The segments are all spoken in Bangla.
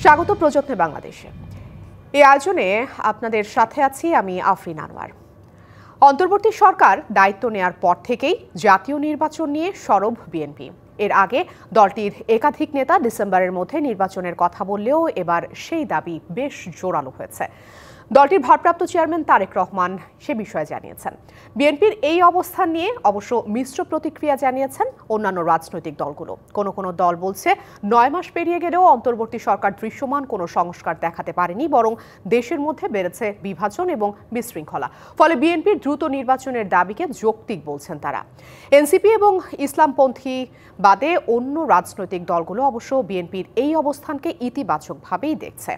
স্বাগত প্রযত্নে বাংলাদেশে। এই আয়োজনে আপনাদের সাথে আছি আমি আফরিন আনোয়ার। অন্তর্বর্তী সরকার দায়িত্ব নেয়ার পর থেকেই জাতীয় নির্বাচন নিয়ে সরব বিএনপি। এর আগে দলটির একাধিক নেতা ডিসেম্বরের মধ্যে নির্বাচনের কথা বললেও এবার সেই দাবি বেশ জোরালো হয়েছে। দলটির ভারপ্রাপ্ত চেয়ারম্যান তারেক রহমান সে বিষয়ে জানিয়েছেন। বিএনপির এই অবস্থান নিয়ে অবশ্য মিশ্র প্রতিক্রিয়া জানিয়েছেন অন্যান্য রাজনৈতিক দলগুলো। কোনো দল বলছে 9 মাস পেরিয়ে গেলেও অন্তর্বর্তী সরকার দৃশ্যমান কোনো সংস্কার দেখাতে পারেনি, বরং দেশের মধ্যে বেড়েছে বিভাজন এবং বিশৃঙ্খলা। ফলে বিএনপির দ্রুত নির্বাচনের দাবিকে যৌক্তিক বলছেন তারা। এনসিপি এবং ইসলামপন্থী বাদে অন্য রাজনৈতিক দলগুলো অবশ্য বিএনপির এই অবস্থানকে ইতিবাচকভাবেই দেখছে।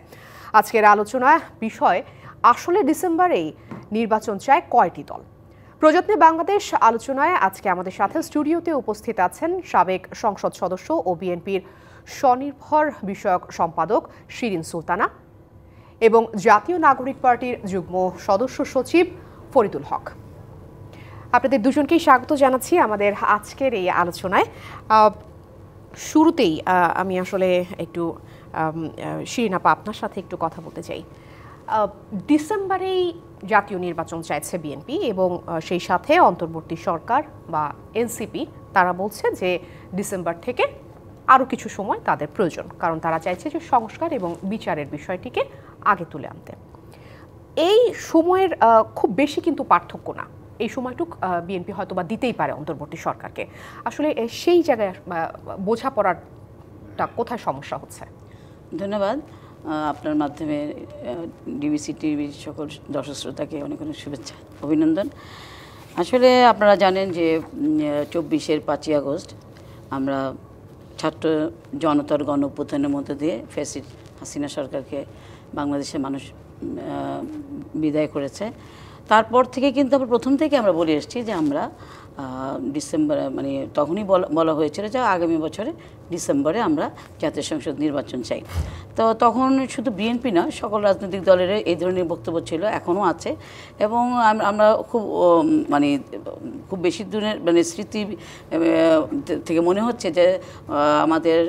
আজকের আলোচনায় বিষয় আসলে ডিসেম্বরেই নির্বাচন চায় কয়টি দল। প্রযত্নে বাংলাদেশ আলোচনায় আজকে আমাদের সাথে স্টুডিওতে উপস্থিত আছেন সাবেক সংসদ সদস্য ও বিএনপির স্বনির্ভর বিষয়ক সম্পাদক শিরিন সুলতানা এবং জাতীয় নাগরিক পার্টির যুগ্ম সদস্য সচিব ফরিদুল হক। আপনাদের দুজনকেই স্বাগত জানাচ্ছি আমাদের আজকের এই আলোচনায়। শুরুতেই আমি আসলে একটু শিরিন আপা আপনার সাথে একটু কথা বলতে চাই। ডিসেম্বরেই জাতীয় নির্বাচন চাইছে বিএনপি এবং সেই সাথে অন্তর্বর্তী সরকার বা এনসিপি তারা বলছে যে ডিসেম্বর থেকে আরও কিছু সময় তাদের প্রয়োজন, কারণ তারা চাইছে যে সংস্কার এবং বিচারের বিষয়টিকে আগে তুলে আনতে। এই সময়ের খুব বেশি কিন্তু পার্থক্য না, এই সময়টুক বিএনপি হয়তো বা দিতেই পারে অন্তর্বর্তী সরকারকে। আসলে সেই জায়গায় বোঝাপড়াটা কোথায় সমস্যা হচ্ছে? ধন্যবাদ। আপনার মাধ্যমে ডিবিসি টিভির সকল দর্শক শ্রোতাকে অনেক অনেক শুভেচ্ছা, অভিনন্দন। আসলে আপনারা জানেন যে 24-এর 5ই আগস্ট আমরা ছাত্র জনতার গণ অভ্যুত্থানের মধ্যে দিয়ে ফ্যাসিস্ট হাসিনা সরকারকে বাংলাদেশের মানুষ বিদায় করেছে। তারপর থেকে কিন্তু আমরা প্রথম থেকে আমরা বলে এসেছি যে আমরা ডিসেম্বরে মানে তখনই বলা হয়েছিল যে আগামী বছরে ডিসেম্বরে আমরা জাতীয় সংসদ নির্বাচন চাই। তো তখন শুধু বিএনপি না, সকল রাজনৈতিক দলের এই ধরনের বক্তব্য ছিল, এখনও আছে। এবং আমরা খুব বেশি দূরের স্মৃতি থেকে মনে হচ্ছে যে আমাদের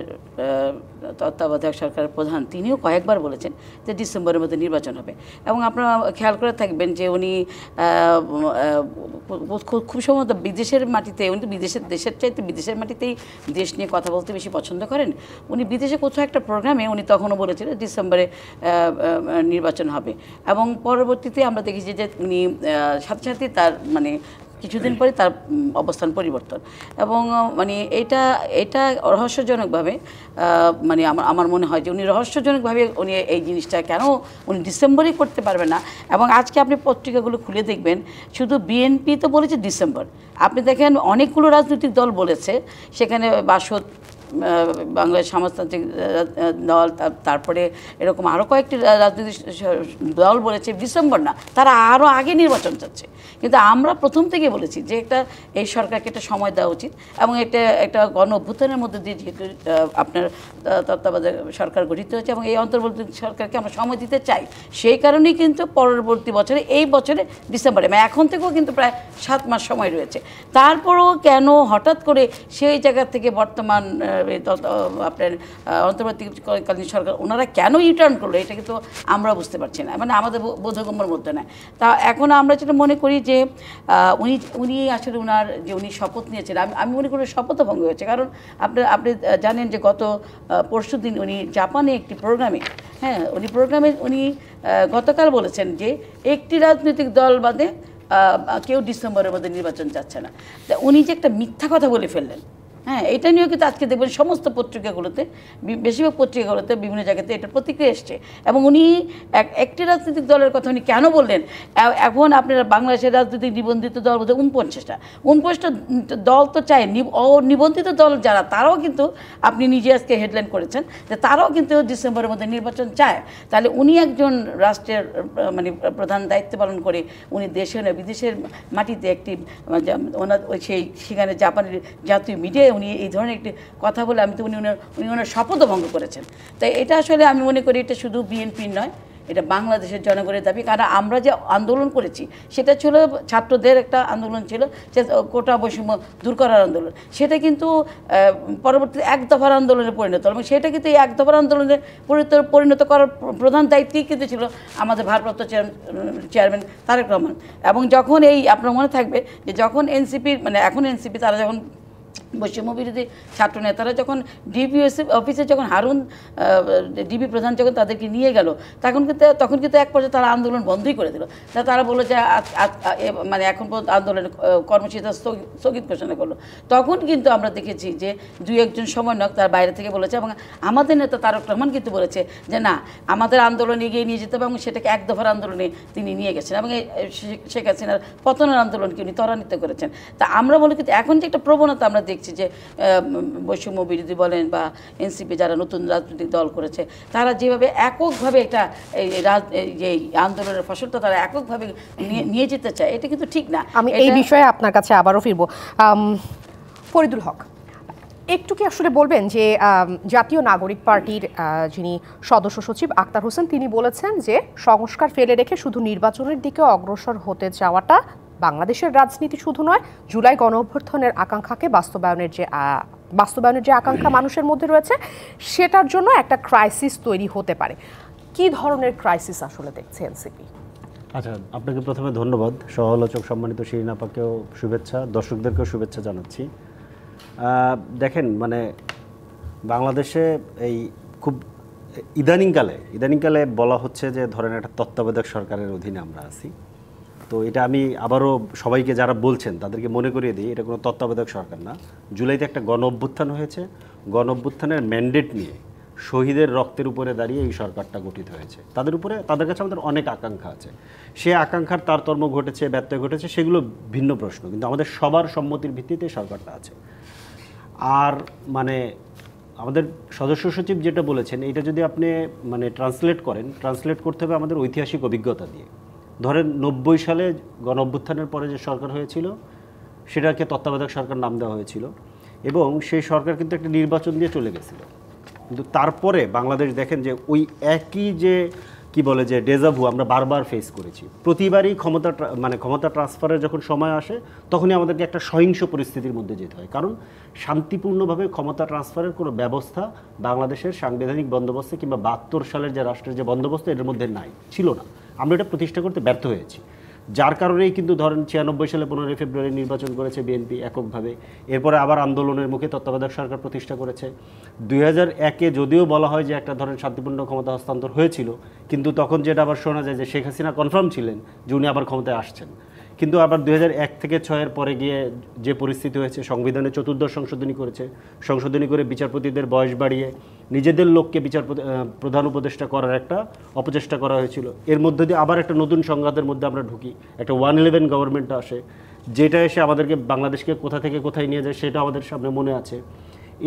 তত্ত্বাবধায়ক সরকারের প্রধান তিনিও কয়েকবার বলেছেন যে ডিসেম্বরের মধ্যে নির্বাচন হবে। এবং আপনারা খেয়াল করে থাকবেন যে উনি খুব সম্ভবত বিদেশের মাটিতে, উনি তো দেশের চাইতে বিদেশের মাটিতেই দেশ নিয়ে কথা বলতে বেশি পছন্দ করেন। উনি বিদেশে কোথাও একটা প্রোগ্রামে উনি তখনও বলেছিলেন ডিসেম্বরে নির্বাচন হবে। এবং পরবর্তীতে আমরা দেখেছি যে উনি সাথে সাথে তার কিছুদিন পরে তার অবস্থান পরিবর্তন। এবং এটা রহস্যজনকভাবে আমার মনে হয় যে উনি রহস্যজনকভাবে উনি এই জিনিসটা কেন উনি ডিসেম্বরেই করতে পারবে না। এবং আজকে আপনি পত্রিকাগুলো খুলে দেখবেন, শুধু বিএনপি তো বলেছে ডিসেম্বর, আপনি দেখেন অনেকগুলো রাজনৈতিক দল বলেছে, সেখানে বাসদ, বাংলাদেশ সমাজতান্ত্রিক দল, তারপরে এরকম আরও কয়েকটি রাজনৈতিক দল বলেছে ডিসেম্বর না, তারা আরও আগে নির্বাচন চাচ্ছে। কিন্তু আমরা প্রথম থেকে বলেছি যে এই সরকারকে একটা সময় দেওয়া উচিত। এবং একটা গণ অভ্যুত্থানের মধ্যে দিয়ে যেহেতু আপনার তত্ত্বাবধায়ক সরকার গঠিত হয়েছে এবং এই অন্তর্বর্তী সরকারকে আমরা সময় দিতে চাই, সেই কারণেই কিন্তু পরবর্তী বছরে, এই বছরে ডিসেম্বরে, এখন থেকেও কিন্তু প্রায় 7 মাস সময় রয়েছে। তারপরেও কেন হঠাৎ করে সেই জায়গা থেকে বর্তমান আপনার অন্তর্বর্তীকালীন সরকার ওনারা কেন ইউটার্ন করলো, এটা কিন্তু আমরা বুঝতে পারছি না, আমাদের বোধগম্যের মধ্যে নয়। তা এখন আমরা যেটা মনে করি যে উনি আসলে উনি শপথ নিয়েছেন, আমি মনে করি শপথও ভঙ্গ হয়েছে। কারণ আপনি জানেন যে গত পরশুদিন উনি জাপানে একটি প্রোগ্রামে উনি গতকাল বলেছেন যে একটি রাজনৈতিক দল বাদে কেউ ডিসেম্বরের মধ্যে নির্বাচন চাচ্ছে না। তা উনি যে একটা মিথ্যা কথা বলে ফেললেন, এটা নিয়েও কিন্তু আজকে দেখবেন সমস্ত পত্রিকাগুলোতে, বেশিরভাগ পত্রিকাগুলোতে বিভিন্ন জায়গাতে এটা প্রতিক্রিয়া এসছে। এবং উনি একটি রাজনৈতিক দলের কথা উনি কেন বললেন? এখন আপনারা বাংলাদেশের রাজনৈতিক নিবন্ধিত দল বলতে 49টা দল তো চায়, অনিবন্ধিত দল যারা, তারাও কিন্তু আপনি নিজে আজকে হেডলাইন করেছেন যে তারাও কিন্তু ডিসেম্বরের মধ্যে নির্বাচন চায়। তাহলে উনি একজন রাষ্ট্রের প্রধান দায়িত্ব পালন করে উনি দেশে বিদেশের মাটিতে একটি সেখানে জাপানের জাতীয় মিডিয়ায় উনি এই ধরনের একটি কথা বলে উনি ওনার শপথও ভঙ্গ করেছেন। তাই এটা আসলে আমি মনে করি এটা শুধু বিএনপির নয়, এটা বাংলাদেশের জনগণের দাবি। কারণ আমরা যে আন্দোলন করেছি সেটা ছিল ছাত্রদের একটা আন্দোলন ছিল, যে কোটা বৈষম্য দূর করার আন্দোলন। সেটা কিন্তু পরবর্তীতে এক দফার আন্দোলনে পরিণত হল, এবং সেটা কিন্তু এই এক দফার আন্দোলনে পরিণত করার প্রধান দায়িত্বই কিন্তু ছিল আমাদের ভারপ্রাপ্ত চেয়ারম্যান তারেক রহমান। এবং যখন এই আপনার মনে থাকবে যে যখন এনসিপি মানে এখন এনসিপি তারা যখন বৈষম্য বিরোধী ছাত্র নেতারা যখন ডিবিএসসি অফিসে যখন হারুন ডিবি প্রধান যখন তাদেরকে নিয়ে গেল, তখন কিন্তু এক পর্যায়ে তারা আন্দোলন বন্ধই করে দিল। তারা বললো যে মানে এখন পর্যন্ত আন্দোলনের কর্মসূচি স্থগিত ঘোষণা করলো। তখন কিন্তু আমরা দেখেছি যে দুই একজন সমন্বয়ক তার বাইরে থেকে বলেছে, এবং আমাদের নেতা তারেক রহমান কিন্তু বলেছে যে না, আমাদের আন্দোলন এগিয়ে নিয়ে যেতে হবে, এবং সেটাকে এক দফার আন্দোলনে তিনি নিয়ে গেছেন, এবং শেখ হাসিনার পতনের আন্দোলনকে উনি ত্বরান্বিত করেছেন। তা আমরা বলি কিন্তু এখন যে একটা প্রবণতা আমরা দেখছি যে বৈষম্য বিরোধী বলেন বা এনসিপি যারা নতুন রাজনৈতিক দল করেছে, তারা যেভাবে এককভাবে এটা এই আন্দোলনের ফসলটা তারা এককভাবে নিয়ে যেতে চায়, এটা কিন্তু ঠিক না। আমি এই বিষয়ে আপনার কাছে আবারও ফিরবো। ফরিদুল হক, একটু কি আসলে বলবেন যে জাতীয় নাগরিক পার্টির যিনি সদস্য সচিব আক্তার হোসেন, তিনি বলেছেন যে সংস্কার ফেলে রেখে শুধু নির্বাচনের দিকে অগ্রসর হতে চাওয়াটা বাংলাদেশের রাজনীতি শুধু নয়, জুলাই গণঅভ্যুত্থানের আকাঙ্ক্ষাকে বাস্তবায়নের যে আকাঙ্ক্ষা মানুষের মধ্যে রয়েছে, সেটার জন্য একটা ক্রাইসিস তৈরি হতে পারে। কি ধরনের ক্রাইসিস আসলে দেখছে এনসিপি? আচ্ছা, আপনাকে প্রথমে ধন্যবাদ, সহ-আলোচক সম্মানিত শিরিন আপাকেও শুভেচ্ছা, দর্শকদেরকেও শুভেচ্ছা জানাচ্ছি। দেখেন, মানে বাংলাদেশে এই খুব ইদানিংকালে বলা হচ্ছে যে ধরেন একটা তত্ত্বাবধায়ক সরকারের অধীনে আমরা আছি। তো এটা আমি আবারও সবাইকে যারা বলছেন তাদেরকে মনে করিয়ে দিই, এটা কোনো তত্ত্বাবধায়ক সরকার না। জুলাইতে একটা গণ অভ্যুত্থান হয়েছে, গণ অভ্যুত্থানের ম্যান্ডেট নিয়ে শহীদের রক্তের উপরে দাঁড়িয়ে এই সরকারটা গঠিত হয়েছে। তাদের কাছে আমাদের অনেক আকাঙ্ক্ষা আছে, সে আকাঙ্ক্ষার তারতম্য ঘটেছে, ব্যত্যয় ঘটেছে, সেগুলো ভিন্ন প্রশ্ন, কিন্তু আমাদের সবার সম্মতির ভিত্তিতে সরকারটা আছে। আর মানে আমাদের সদস্য সচিব যেটা বলেছেন, এটা যদি আপনি মানে ট্রান্সলেট করতে হবে আমাদের ঐতিহাসিক অভিজ্ঞতা দিয়ে। ধরেন 90 সালে গণ অভ্যুত্থানের পরে যে সরকার হয়েছিল সেটাকে তত্ত্বাবধায়ক সরকার নাম দেওয়া হয়েছিল, এবং সেই সরকার কিন্তু একটা নির্বাচন দিয়ে চলে গেছিল। কিন্তু তারপরে বাংলাদেশ দেখেন যে ওই একই যে কি বলে যে ডেজাভু আমরা বারবার ফেস করেছি। প্রতিবারই ক্ষমতা ট্রান্সফারের যখন সময় আসে তখনই আমাদেরকে একটা সহিংস পরিস্থিতির মধ্যে যেতে হয়, কারণ শান্তিপূর্ণভাবে ক্ষমতা ট্রান্সফারের কোনো ব্যবস্থা বাংলাদেশের সাংবিধানিক বন্দোবস্তে কিংবা 72 সালের যে রাষ্ট্রের যে বন্দোবস্ত এর মধ্যে ছিল না। আমরা এটা প্রতিষ্ঠা করতে ব্যর্থ হয়েছি, যার কারণেই কিন্তু ধরেন 96 সালে 15 ফেব্রুয়ারি নির্বাচন করেছে বিএনপি এককভাবে, এরপরে আবার আন্দোলনের মুখে তত্ত্বাবধায়ক সরকার প্রতিষ্ঠা করেছে। 2001-এ যদিও বলা হয় যে একটা ধরেন শান্তিপূর্ণ ক্ষমতা হস্তান্তর হয়েছিল, কিন্তু তখন যেটা আবার শোনা যায় যে শেখ হাসিনা কনফার্ম ছিলেন যে উনি আবার ক্ষমতায় আসছেন। কিন্তু আবার 2001 থেকে 6-এর পরে গিয়ে যে পরিস্থিতি হয়েছে, সংবিধানে 14দশ সংশোধনী করে বিচারপতিদের বয়স বাড়িয়ে নিজেদের লোককে প্রধান উপদেষ্টা করার একটা অপচেষ্টা করা হয়েছিল। এর মধ্যে দিয়ে আবার একটা নতুন সংঘাতের মধ্যে আমরা ঢুকি, একটা 111 গভর্নমেন্ট আসে, যেটা এসে আমাদেরকে বাংলাদেশকে কোথা থেকে কোথায় নিয়ে যায় সেটা আমাদের সামনে মনে আছে।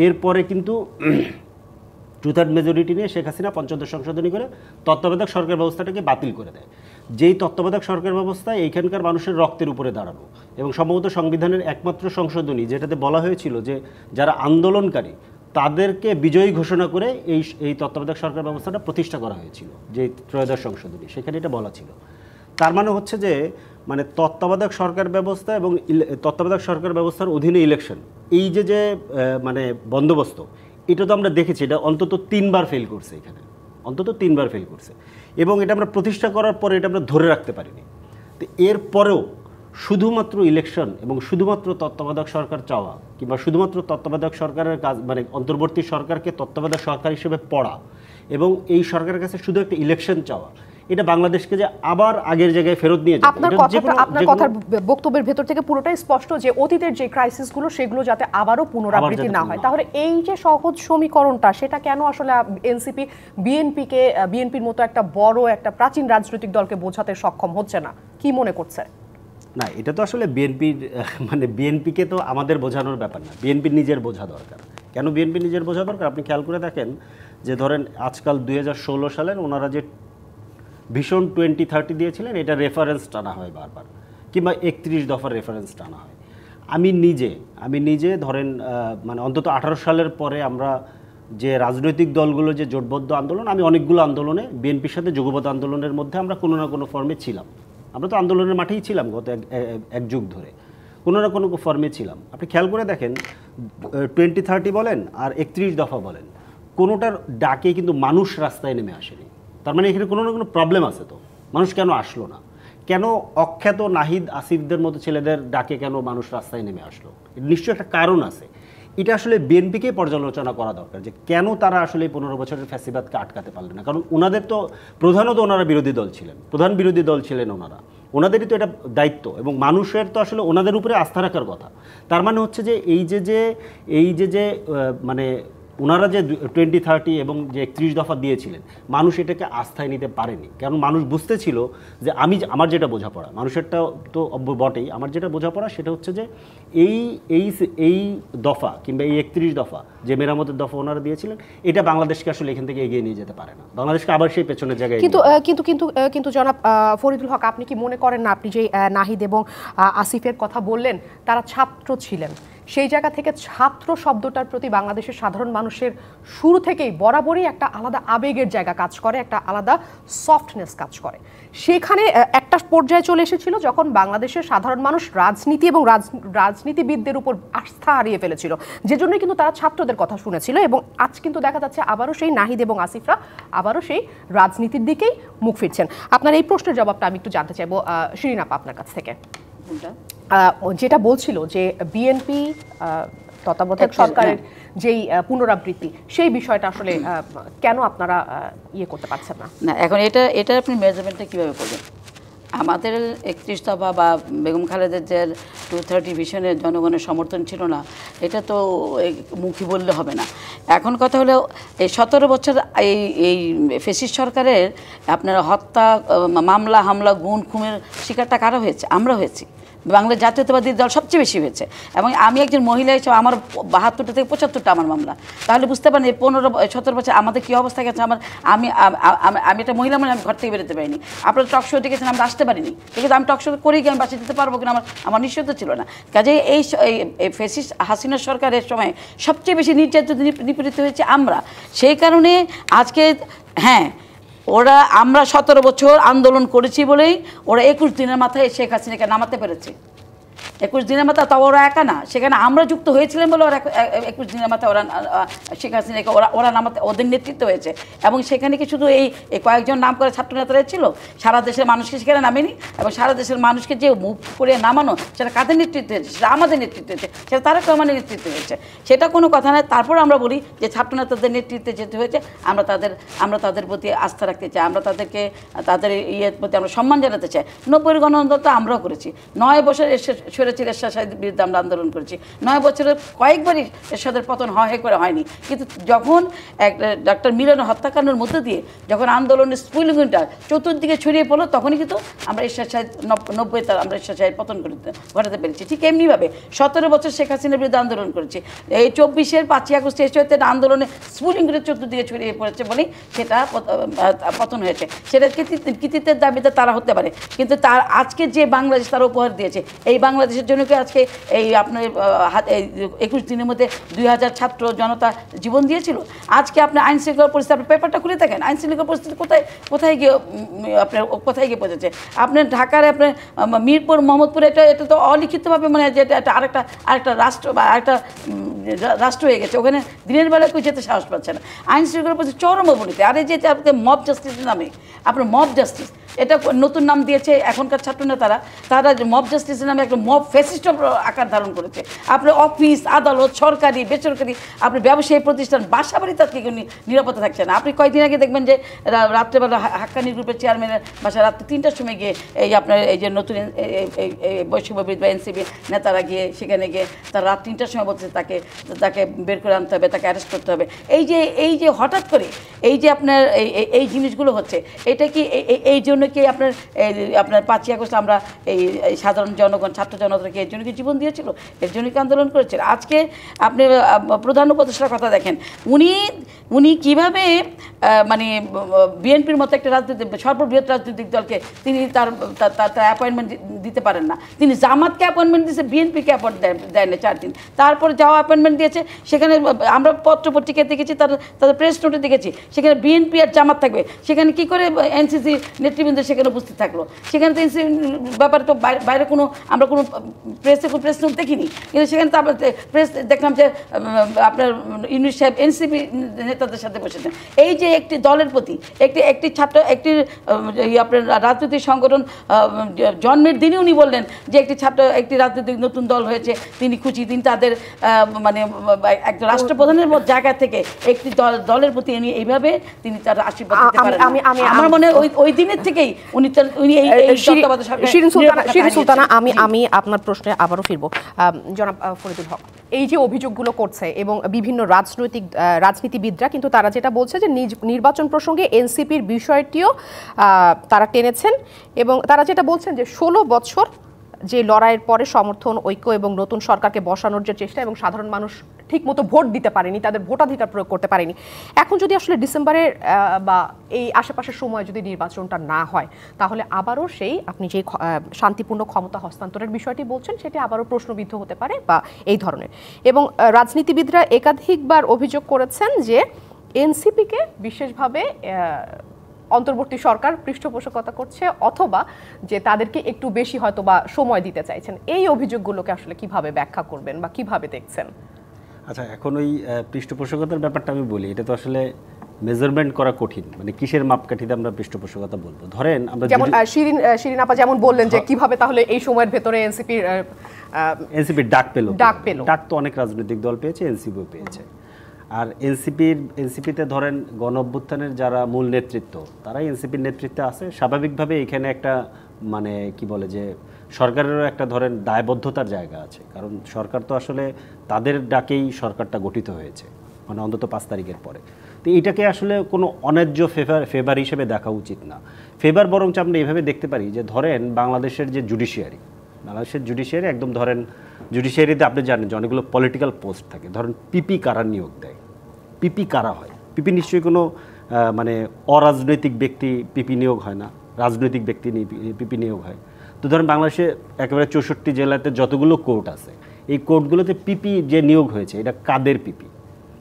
এরপরে কিন্তু 2/3 মেজরিটি নিয়ে শেখ হাসিনা 55 সংশোধনী করে তত্ত্বাবধায়ক সরকার ব্যবস্থাটাকে বাতিল করে দেয়। যেই তত্ত্বাবধায়ক সরকার ব্যবস্থা এইখানকার মানুষের রক্তের উপরে দাঁড়ানো, এবং সম্ভবত সংবিধানের একমাত্র সংশোধনী যেটাতে বলা হয়েছিল যে যারা আন্দোলনকারী তাদেরকে বিজয়ী ঘোষণা করে এই তত্ত্বাবধায়ক সরকার ব্যবস্থাটা প্রতিষ্ঠা করা হয়েছিল, যে 13দশ সংশোধনী, সেখানে এটা বলা ছিল। তার মানে হচ্ছে যে মানে তত্ত্বাবধায়ক সরকার ব্যবস্থা এবং তত্ত্বাবধায়ক সরকার ব্যবস্থার অধীনে ইলেকশন, এই যে মানে বন্দোবস্ত, এটা তো আমরা দেখেছি এটা অন্তত 3বার ফেল করছে, এখানে অন্তত 3বার ফেল করছে, এবং এটা আমরা প্রতিষ্ঠা করার পরে এটা আমরা ধরে রাখতে পারিনি। তো এরপরেও শুধুমাত্র ইলেকশন এবং শুধুমাত্র তত্ত্বাবধায়ক সরকার চাওয়া, কিংবা শুধুমাত্র তত্ত্বাবধায়ক সরকারের কাজ মানে অন্তর্বর্তী সরকারকে তত্ত্বাবধায়ক সরকার হিসেবে পড়া এবং এই সরকারের কাছে শুধু একটা ইলেকশন চাওয়া, এটা বাংলাদেশকে যে আবার আগের জায়গায় ফেরত নিয়ে যাবে। আপনার কথার বক্তব্যের ভেতর থেকে পুরোটাই স্পষ্ট যে অতীতের যে ক্রাইসিসগুলো সেগুলো যাতে আবারও পুনরাবৃত্তি না হয়। তাহলে এই যে সহজ সমীকরণটা, সেটা কেন আসলে এনসিপি বিএনপির মতো একটা বড় একটা প্রাচীন রাজনৈতিক দলকে বোঝাতে সক্ষম হচ্ছে না? কি মনে করছে? না, এটা তো আসলে বিএনপিকে তো আমাদের বোঝানোর ব্যাপার না, বিএনপির নিজের বোঝা দরকার। কেন বিএনপি নিজের বোঝা দরকার? আপনি খেয়াল করে দেখেন যে ধরেন আজকাল 2016 সালের ওনারা যে ভীষণ 2030 দিয়েছিলেন, এটা রেফারেন্স টানা হয় বারবার, কিংবা 31 দফার রেফারেন্স টানা হয়। আমি নিজে ধরেন মানে অন্তত 18 সালের পরে আমরা যে রাজনৈতিক দলগুলো যে জোটবদ্ধ আন্দোলন, আমি অনেকগুলো আন্দোলনে বিএনপির সাথে যুগপৎ আন্দোলনের মধ্যে আমরা কোনো না কোনো ফর্মে ছিলাম। আমরা তো আন্দোলনের মাঠেই ছিলাম গত এক যুগ ধরে, কোনো না কোনো ফর্মে ছিলাম। আপনি খেয়াল করে দেখেন 2030 বলেন আর 31 দফা বলেন, কোনোটার ডাকে কিন্তু মানুষ রাস্তায় নেমে আসেনি। তার মানে এখানে কোনো না কোনো প্রবলেম আছে। তো মানুষ কেন আসলো না? কেন অখ্যাত নাহিদ আসিফদের মতো ছেলেদের ডাকে কেন মানুষ রাস্তায় নেমে আসলো? নিশ্চয়ই একটা কারণ আছে। এটা আসলে বিএনপিকে পর্যালোচনা করা দরকার যে কেন তারা আসলে 15 বছরের ফ্যাসিবাদকে আটকাতে পারলেন না। কারণ ওনাদের তো প্রধানত ওনারা বিরোধী দল ছিলেন, প্রধান বিরোধী দল ছিলেন ওনারা, ওনাদেরই তো এটা দায়িত্ব এবং মানুষের তো আসলে ওনাদের উপরে আস্থা রাখার কথা। তার মানে হচ্ছে যে এই যে মানে ওনারা যে 2030 এবং যে 31 দফা দিয়েছিলেন, মানুষ এটাকে আস্থায় নিতে পারেনি। কারণ মানুষ বুঝতেছিল যে আমার যেটা বোঝাপড়া, মানুষেরটা তো বটেই, আমার যেটা বোঝাপড়া সেটা হচ্ছে যে এই দফা কিংবা এই 31 দফা যে মেরামতের দফা ওনারা দিয়েছিলেন, এটা বাংলাদেশকে আসলে এখান থেকে এগিয়ে নিয়ে যেতে পারে না, বাংলাদেশকে আবার সেই পেছনের জায়গায়। কিন্তু জনাব ফরিদুল হক, আপনি কি মনে করেন না আপনি যে নাহিদ এবং আসিফের কথা বললেন, তারা ছাত্র ছিলেন, সেই জায়গা থেকে ছাত্র শব্দটার প্রতি বাংলাদেশের সাধারণ মানুষের শুরু থেকেই বরাবরই একটা আলাদা আবেগের জায়গা কাজ করে, একটা আলাদা সফটনেস কাজ করে। সেখানে একটা পর্যায়ে চলে এসেছিল যখন বাংলাদেশের সাধারণ মানুষ রাজনীতি এবং রাজনীতিবিদদের উপর আস্থা হারিয়ে ফেলেছিল, যে জন্যই কিন্তু তারা ছাত্রদের কথা শুনেছিল। এবং আজ কিন্তু দেখা যাচ্ছে আবারও সেই নাহিদ এবং আসিফরা আবারও সেই রাজনীতির দিকেই মুখ ফিরছেন। আপনার এই প্রশ্নের জবাবটা আমি একটু জানতে চাইবো শিরিন আপা আপনার কাছ থেকে। যেটা বলছিল যে বিএনপি তত্ত্বাবধায়ক সরকারের যেই পুনরাবৃত্তি, সেই বিষয়টা আসলে কেন আপনারা করতে পারছেন না? এখন এটা আপনি মেজারমেন্টটা কীভাবে করবেন? আমাদের 31 দফা বা বেগম খালেদের যে 230 ভিশনের জনগণের সমর্থন ছিল না, এটা তো মুখে বললে হবে না। এখন কথা হলো এই 17 বছর এই ফ্যাসিস্ট সরকারের আপনার হত্যা, মামলা, হামলা, গুণ, খুনের শিকারটা কারা হয়েছে? আমরা হয়েছি। বাংলার জাতীয়তাবাদী দল সবচেয়ে বেশি হয়েছে। এবং আমি একজন মহিলা হিসেবে আমার 72টা থেকে 75টা আমার মামলা। তাহলে বুঝতে পারেন এই 15-17 বছর আমাদের কী অবস্থা গেছে। আমি একটা মহিলা মানে আমি ঘর থেকে বেরোতে পারিনি। আপনারা টক শো ডেকেছেন, আমরা আসতে পারিনি, ঠিক আছে? আমি টক শো করেই গিয়ে আমি বাঁচিয়ে দিতে পারবো কিনা আমার নিশ্চয়তা ছিল না। কাজে এই ফ্যাসিস্ট হাসিনা সরকারের সময় সবচেয়ে বেশি নির্যাতিত নিপীড়িত হয়েছে আমরা। সেই কারণে আজকে আমরা 17 বছর আন্দোলন করেছি বলেই ওরা 21 দিনের মাথায় শেখ হাসিনাকে নামাতে পেরেছে। 21 দিনের মাথায় তাও ওরা একা না, সেখানে আমরা যুক্ত হয়েছিলাম বলে ওরা 21 দিনের মাথায় ওরা শেখ হাসিনাকে ওরা নামাতে, ওদের নেতৃত্ব হয়েছে। এবং সেখানে কি শুধু এই কয়েকজন নাম করে ছাত্রনেতারা ছিল? সারা দেশের মানুষকে সেখানে নামেনি। এবং সারা দেশের মানুষকে যে মুখ করে নামানো, সেটা কাদের নেতৃত্বে হয়েছে? সেটা আমাদের নেতৃত্বে হয়েছে, সেটা তারেক রহমানের নেতৃত্বে হয়েছে। সেটা কোনো কথা নয়। তারপর আমরা বলি যে ছাত্রনেতাদের নেতৃত্বে যেতে হয়েছে, আমরা তাদের প্রতি আস্থা রাখতে চাই, আমরা তাদের প্রতি আমরা সম্মান জানাতে চাই। 90-এর গণআন্দোলন তো আমরাও করেছি। 9 বছর স্বৈরাচারী এরশাদ সাহেবের বিরুদ্ধে আমরা আন্দোলন করেছি। 9 বছরের কয়েকবারই এরশাদের পতন করে হয়নি। কিন্তু যখন ডক্টর মিলনের হত্যাকাণ্ডের মধ্যে দিয়ে যখন আন্দোলনের স্পুলিংটা চতুর্দিকে ছড়িয়ে পড়লো, তখনই কিন্তু আমরা এরশাদ সাহেব 90-তে আমরা এরশাদ সাহেব পতন ঘটাতে পেরেছি। ঠিক এমনিভাবে 17 বছর শেখ হাসিনার বিরুদ্ধে আন্দোলন করেছি। এই 24-এর 5ই আগস্ট এরশাদের আন্দোলনে স্পুলিং করে চতুর্দিকে ছড়িয়ে পড়েছে বলেই সেটা পতন হয়েছে। সেটা কৃতিত্বের দাবিতে তারা হতে পারে, কিন্তু তার আজকে যে বাংলাদেশ তারা উপহার দিয়েছে, এই বাংলাদেশের জন্য কি আজকে এই আপনার 21 দিনের মধ্যে 2000 ছাত্র জনতা জীবন দিয়েছিল? আজকে আপনি আইন শৃঙ্খলা পরিস্থিতি, আপনি পেপারটা খুলে দেখেন, আইন শৃঙ্খলা পরিস্থিতি কোথায় গিয়ে পৌঁছেছে। আপনার ঢাকার আপনার মিরপুর, মোহাম্মদপুর, এটা তো অলিখিতভাবে মানে যে এটা আরেকটা রাষ্ট্র বা আরেকটা রাষ্ট্র হয়ে গেছে। ওখানে দিনের বেলা কেউ যেতে সাহস পাচ্ছে না। আইন শৃঙ্খলা পরিস্থিতি চরম অবনতি। আর এই যে আপনার মব জাস্টিসের নামে, আপনার মব জাস্টিস, এটা নতুন নাম দিয়েছে এখনকার ছাত্রনেতারা, তারা মব জাস্টিসের নামে একটা মব ফ্যাসিস্ট আকার ধারণ করেছে। আপনার অফিস, আদালত, সরকারি, বেসরকারি, আপনি ব্যবসায়ী প্রতিষ্ঠান, বাসা বাড়িতে আজকে নিরাপত্তা থাকছে না। আপনি কয়েকদিন আগে দেখবেন যে রাত্রেবেলা হাক্কানি গ্রুপের চেয়ারম্যানের বাসায় রাত্রে 3টার সময় গিয়ে এই যে নতুন বৈষম্যবিদ বা এনসিপি নেতারা গিয়ে সেখানে গিয়ে তারা রাত 3টার সময় বলছে তাকে বের করে আনতে হবে, তাকে অ্যারেস্ট করতে হবে। এই যে হঠাৎ করে এই যে আপনার এই জিনিসগুলো হচ্ছে, এটা কি এই জন্য জন্য কি আপনার 5ই আগস্ট আমরা এই সাধারণ জনগণ, ছাত্র জনতাকে এর জন্য কি জীবন দিয়েছিল? এর জন্য কি আন্দোলন করেছিল? আজকে আপনি প্রধান উপদেষ্টার কথা দেখেন, উনি কিভাবে মানে বিএনপির মতো একটা রাজনৈতিক সর্ববৃহৎ রাজনৈতিক দলকে তিনি তার অ্যাপয়েন্টমেন্ট দিতে পারেন না। তিনি জামাতকে অ্যাপয়েন্টমেন্ট দিয়েছে, বিএনপিকে অ্যাপয়েন্ট দেয় না 4 দিন। তারপরে যাওয়া অ্যাপয়েন্টমেন্ট দিয়েছে, সেখানে আমরা পত্রপত্রিকায় দেখেছি, তাদের প্রেস নোটে দেখেছি, সেখানে বিএনপি আর জামাত থাকবে। সেখানে কি করে এনসিসি নেতৃবৃন্দ সেখানে উপস্থিত থাকলো? সেখানে তো এনসিসি ব্যাপারে তো বাইরে কোনো আমরা কোনো প্রেস নোট দেখিনি, কিন্তু সেখানে তো আমরা প্রেস দেখলাম যে আপনার ইউনুস সাহেব এনসিপি নেতাদের সাথে বসেছেন। এই যে একটি দলের প্রতি একটি ছাত্র একটি আপনার রাজনৈতিক সংগঠন জন্মের দিনই উনি বললেন যে একটি রাজনৈতিক নতুন দল হয়েছে, তিনি খুশি, তিনি তাদের মানে একটা রাষ্ট্রপ্রধানের জায়গা থেকে একটি দলের প্রতি এইভাবে তিনি তার আশীর্বাদ দিতে পারেন। আমার মনে হয় ওই দিনের থেকেই উনি শিরিন সুলতানা, আমি আপনার প্রশ্নে আবারও ফিরবো। জনাব ফরিদুল হক, এই যে অভিযোগগুলো করছে এবং বিভিন্ন রাজনীতিবিদরা কিন্তু তারা যেটা বলছে যে নির্বাচন প্রসঙ্গে এনসিপির বিষয়টিও তারা টেনেছেন এবং তারা যেটা বলছেন যে 16 বছর যে লড়াইয়ের পরে সমর্থন, ঐক্য এবং নতুন সরকারকে বসানোর যে চেষ্টা এবং সাধারণ মানুষ ঠিকমতো ভোট দিতে পারেনি, তাদের ভোটাধিকার প্রয়োগ করতে পারেনি। এখন যদি আসলে ডিসেম্বরের বা এই আশেপাশের সময় যদি নির্বাচনটা না হয়, তাহলে আবারও সেই আপনি যে শান্তিপূর্ণ ক্ষমতা হস্তান্তরের বিষয়টি বলছেন সেটি আবারও প্রশ্নবিদ্ধ হতে পারে বা এই ধরনের। এবং রাজনীতিবিদরা একাধিকবার অভিযোগ করেছেন যে এনসিপিকে বিশেষভাবে অন্তর্বর্তী সরকার পৃষ্ঠপোষকতা করছে অথবা যে তাদেরকে একটু বেশি হয়তো বা সময় দিতে চাইছেন। এই অভিযোগগুলোকে আসলে কিভাবে ব্যাখ্যা করবেন বা কিভাবে দেখছেন? আচ্ছা, এখন ওই পৃষ্ঠপোষকতার ব্যাপারটা আমি বলি, এটা তো আসলে মেজারমেন্ট করা কঠিন, মানে কিসের মাপকাঠিতে আমরা পৃষ্ঠপোষকতা বলবো। ধরেন আমরা যেমন শিরিন আপা যেমন বললেন যে কিভাবে তাহলে এই সময়ের ভেতরে এনসিপির ডাক তো অনেক রাজনৈতিক দল পেয়েছে, এনসিপিও পেয়েছে। আর এনসিপিতে ধরেন গণ অভ্যুত্থানের যারা মূল নেতৃত্ব, তারাই এনসিপির নেতৃত্বে আছে। স্বাভাবিকভাবে এখানে একটা মানে কি বলে যে সরকারেরও একটা ধরেন দায়বদ্ধতার জায়গা আছে, কারণ সরকার তো আসলে তাদের ডাকেই সরকারটা গঠিত হয়েছে, মানে অন্তত 5 তারিখের পরে। তো এইটাকে আসলে কোনো অন্যায্য ফেভার হিসেবে দেখা উচিত না। ফেভার বরঞ্চ আমরা এইভাবে দেখতে পারি যে ধরেন বাংলাদেশের যে জুডিশিয়ারি একদম ধরেন জুডিশিয়ারিতে আপনি জানেন যে অনেকগুলো পলিটিক্যাল পোস্ট থাকে। ধরেন পিপি কারা নিয়োগ দেয়, পিপি কারা হয়? পিপি নিশ্চয়ই কোনো মানে অরাজনৈতিক ব্যক্তি পিপি নিয়োগ হয় না, রাজনৈতিক ব্যক্তি পিপি নিয়োগ হয়। তো ধরেন বাংলাদেশে একেবারে 64 জেলাতে যতগুলো কোর্ট আছে, এই কোর্টগুলোতে পিপি যে নিয়োগ হয়েছে এটা কাদের পিপি?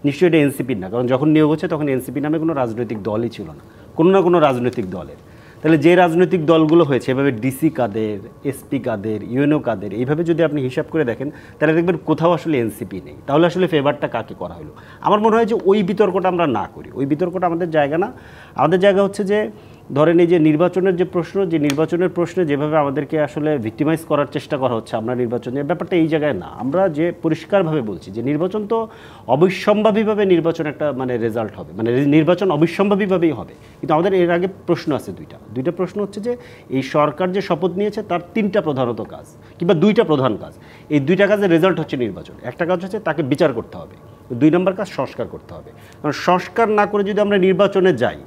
নিশ্চয়ই এটা এনসিপির না, কারণ যখন নিয়োগ হচ্ছে তখন এনসিপি নামে কোনো রাজনৈতিক দলই ছিল না, কোনো না কোনো রাজনৈতিক দলের। তাহলে যে রাজনৈতিক দলগুলো হয়েছে এভাবে ডিসি কাদের, এসপি কাদের, ইউএনও কাদের, এইভাবে যদি আপনি হিসাব করে দেখেন তাহলে দেখবেন কোথাও আসলে এনসিপি নেই। তাহলে আসলে ফেভারটা কাকে করা হলো? আমার মনে হয় যে ওই বিতর্কটা আমরা না করি, ওই বিতর্কটা আমাদের জায়গা না। আমাদের জায়গা হচ্ছে যে ধরেন এই যে নির্বাচনের যে নির্বাচনের প্রশ্নে যেভাবে আমাদেরকে আসলে ভিক্টিমাইজ করার চেষ্টা করা হচ্ছে আমরা নির্বাচনের ব্যাপারটা এই জায়গায় না। আমরা যে পরিষ্কারভাবে বলছি যে নির্বাচন তো অবিসম্ভাবীভাবে নির্বাচন একটা মানে রেজাল্ট হবে, মানে নির্বাচন অবিসম্ভাবীভাবেই হবে। কিন্তু আমাদের এর আগে প্রশ্ন আছে দুইটা প্রশ্ন হচ্ছে যে এই সরকার যে শপথ নিয়েছে তার 3টা প্রধানত কাজ কিংবা 2টা প্রধান কাজ, এই 2টা কাজের রেজাল্ট হচ্ছে নির্বাচন। একটা কাজ হচ্ছে তাকে বিচার করতে হবে, 2 নম্বর কাজ সংস্কার করতে হবে। কারণ সংস্কার না করে যদি আমরা নির্বাচনে যাই,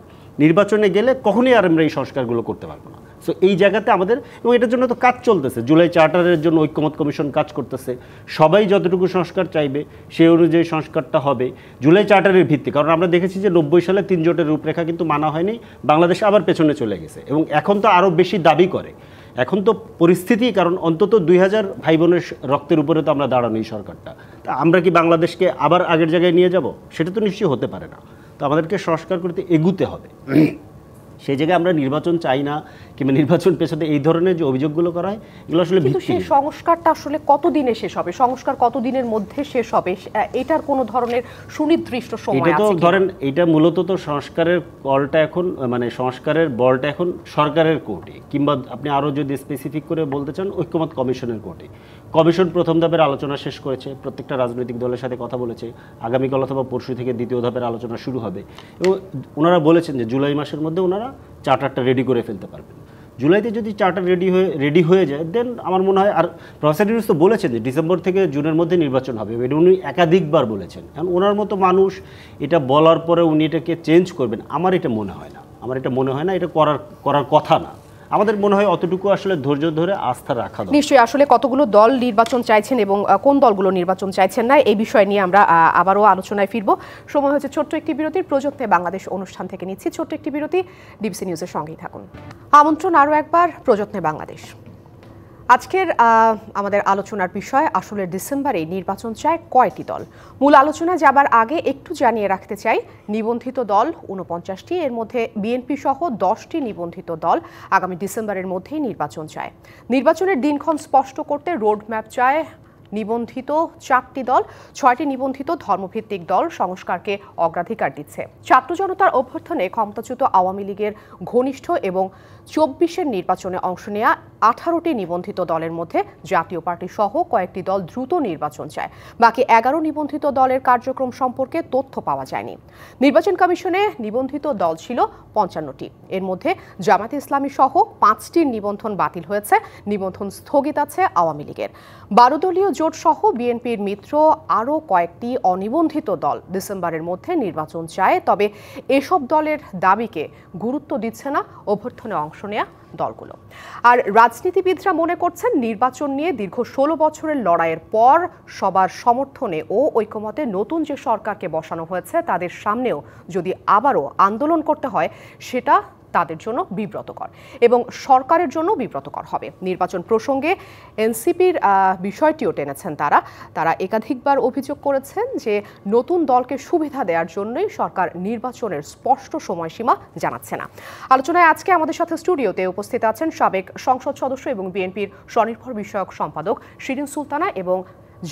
নির্বাচনে গেলে কখনোই আর আমরা এই সংস্কারগুলো করতে পারবো না। সো এই জায়গাতে আমাদের, এবং এটার জন্য তো কাজ চলতেছে, জুলাই চার্টারের জন্য ঐক্যমত কমিশন কাজ করতেছে। সবাই যতটুকু সংস্কার চাইবে সেই অনুযায়ী সংস্কারটা হবে জুলাই চার্টারের ভিত্তি। কারণ আমরা দেখেছি যে 90 সালে 3 জোটের রূপরেখা কিন্তু মানা হয়নি, বাংলাদেশ আবার পেছনে চলে গেছে এবং এখন তো আরও বেশি দাবি করে। এখন তো পরিস্থিতি, কারণ অন্তত 2000 ভাই বোনের রক্তের উপরে তো আমরা দাঁড়ানো এই সরকারটা, তা আমরা কি বাংলাদেশকে আবার আগের জায়গায় নিয়ে যাব? সেটা তো নিশ্চয়ই হতে পারে না। তো আমাদেরকে সংস্কার করতে এগুতে হবে। সেই জায়গায় আমরা নির্বাচন চাই না কিংবা নির্বাচন পেছনে এই ধরনের যে অভিযোগগুলো করা হয় এগুলো আসলে ভিত্তিহীন। সেই সংস্কারটা আসলে কতদিনে শেষ হবে? সংস্কার কতদিনের মধ্যে শেষ হবে? এটার কোনো ধরনের সুনির্দিষ্ট সময় আছে? এটা তো ধরেন এটা মূলত তো সংস্কারের কলটা এখন মানে সংস্কারের বলটা এখন সরকারের কোর্টে, কিংবা আপনি আরও যদি স্পেসিফিক করে বলতে চান ঐক্যমত কমিশনের কোর্টে। কমিশন প্রথম ধাপের আলোচনা শেষ করেছে, প্রত্যেকটা রাজনৈতিক দলের সাথে কথা বলেছে। আগামীকাল অথবা পরশু থেকে দ্বিতীয় ধাপের আলোচনা শুরু হবে এবং ওনারা বলেছেন যে জুলাই মাসের মধ্যে ওনারা চার্টারটা রেডি করে ফেলতে পারবেন। জুলাইতে যদি চার্টার রেডি হয়ে যায় দেন আমার মনে হয়, আর প্রফেসর ইউনূস তো বলেছেন যে ডিসেম্বর থেকে জুনের মধ্যে নির্বাচন হবে, এটা উনি একাধিকবার বলেছেন। কারণ ওনার মতো মানুষ এটা বলার পরে উনি এটাকে চেঞ্জ করবেন আমার এটা মনে হয় না, এটা করার কথা না। আমাদের মনে হয় অতটুকু আসলে ধৈর্য ধরে আস্থা রাখা দরকার। নিশ্চয়ই আসলে কতগুলো দল নির্বাচন চাইছেন এবং কোন দলগুলো নির্বাচন চাইছেন না এই বিষয় নিয়ে আমরা আবারও আলোচনায় ফিরব। সময় হচ্ছে ছোট্ট একটি বিরতির। প্রযত্নে বাংলাদেশ অনুষ্ঠান থেকে নিচ্ছি ছোট্ট একটি বিরতি। ডিবিসি নিউজের সঙ্গেই থাকুন। আমন্ত্রণ আরও একবার প্রযত্নে বাংলাদেশ। আজকের আমাদের আলোচনার বিষয় আসলে ডিসেম্বরে নির্বাচন চায় কয়টি দল। মূল আলোচনা যাবার আগে একটু জানিয়ে রাখতে চাই, নিবন্ধিত দল 49টি, এর মধ্যে বিএনপি সহ 10টি নিবন্ধিত দল আগামী ডিসেম্বরের মধ্যেই নির্বাচন চায়। নির্বাচনের দিনক্ষণ স্পষ্ট করতে রোডম্যাপ চায় নিবন্ধিত 4টি দল। 6টি নিবন্ধিত ধর্মভিত্তিক দল সংস্কারকে অগ্রাধিকার দিচ্ছে। ছাত্র জনতার অভ্যর্থনে ক্ষমতাচ্যুত আওয়ামী লীগের ঘনিষ্ঠ এবং 24-এর নির্বাচনে অংশ নেওয়া 18টি নিবন্ধিত দলের মধ্যে জাতীয় পার্টি সহ কয়েকটি দল দ্রুত নির্বাচন চায়। বাকি 11 নিবন্ধিত দলের কার্যক্রম সম্পর্কে তথ্য পাওয়া যায়নি। নির্বাচন কমিশনে নিবন্ধিত দল ছিল 55টি। এর মধ্যে জামায়াতে ইসলামী সহ 5টির নিবন্ধন বাতিল হয়েছে, নিবন্ধন স্থগিত আছে আওয়ামী লীগের। 12 দলীয় জোট সহ বিএনপির মিত্র আরও কয়েকটি অনিবন্ধিত দল ডিসেম্বরের মধ্যে নির্বাচন চায়। তবে এসব দলের দাবিকে গুরুত্ব দিচ্ছে না অভ্যর্থনে অংশ নেওয়া দলগুলো। আর রাজনীতিবিদরা মনে করছেন নির্বাচন নিয়ে দীর্ঘ 16 বছরের লড়াইয়ের পর সবার সমর্থনে ও ঐকমতে নতুন যে সরকারকে বসানো হয়েছে তাদের সামনেও যদি আবারও আন্দোলন করতে হয় সেটা তাদের জন্য বিব্রতকর এবং সরকারের জন্য বিব্রতকর হবে। নির্বাচন প্রসঙ্গে এনসিপির বিষয়টিও টেনেছেন তারা একাধিকবার অভিযোগ করেছেন যে নতুন দলকে সুবিধা দেওয়ার জন্যই সরকার নির্বাচনের স্পষ্ট সময়সীমা জানাচ্ছে না। আলোচনায় আজকে আমাদের সাথে স্টুডিওতে উপস্থিত আছেন সাবেক সংসদ সদস্য এবং বিএনপির স্বনির্ভর বিষয়ক সম্পাদক শিরিন সুলতানা এবং